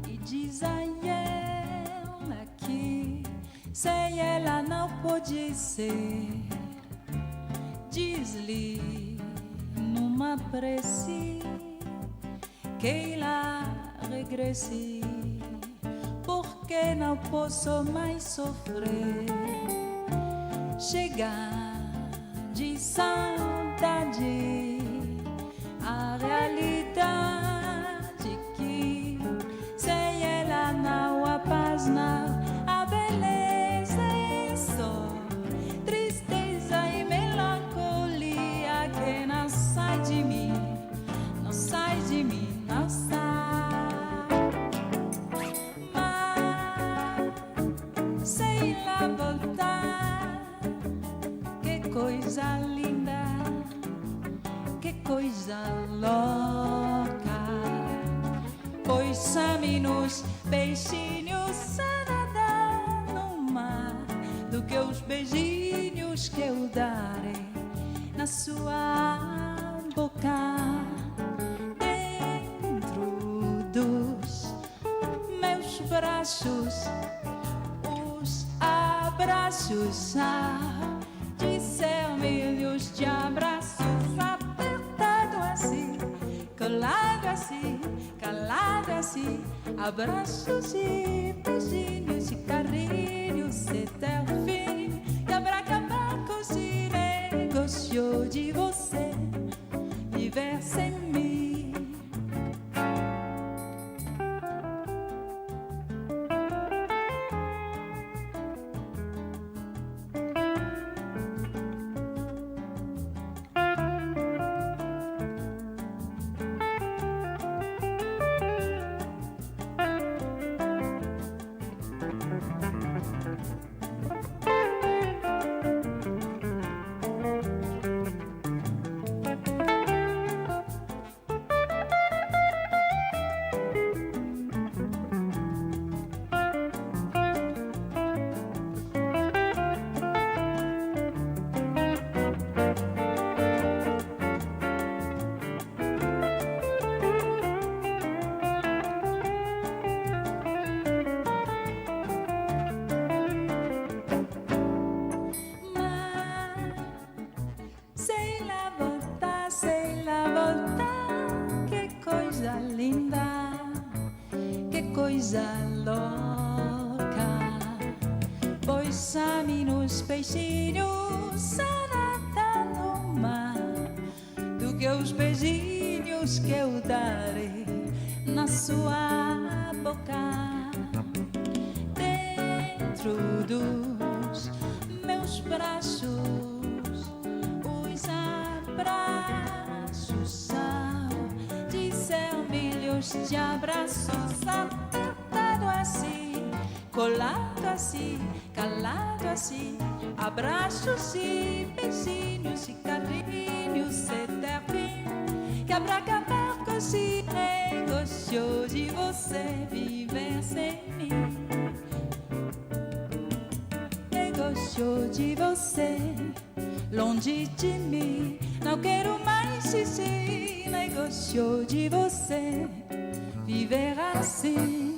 E diz a ela que sem ela não pode ser. Diz-lhe numa prece que ela regresse, porque não posso mais sofrer. Chegar de saudade a realidade que sem ela não há paz, não há beleza, é só tristeza e melancolia que não sai de mim, não sai de mim, não sai. Mas sem ela voltar, que coisa linda, que coisa louca. Pois some-nos peixinhos a nadar no mar, do que os beijinhos que eu darei na sua boca. Dentro dos meus braços, os abraços de céu, milhos de abraços, apertado assim, colado assim, calado assim, abraços e beijinhos e carinhos até o fim. Quebra-cabeça se negociou de você viver sem mim. Linda, que coisa louca. Pois some-nos peixinhos a nadar no mar, do que os beijinhos que eu darei na sua boca. Dentro dos meus braços, os abraços de abraços, apertado assim, colado assim, calado assim, abraços e beijinhos e carinhos até o fim. Quebra-cabeça se negociou de você viver sem mim. Negociou de você longe de mim, não quero mais dizer. Negociou de você viver assim.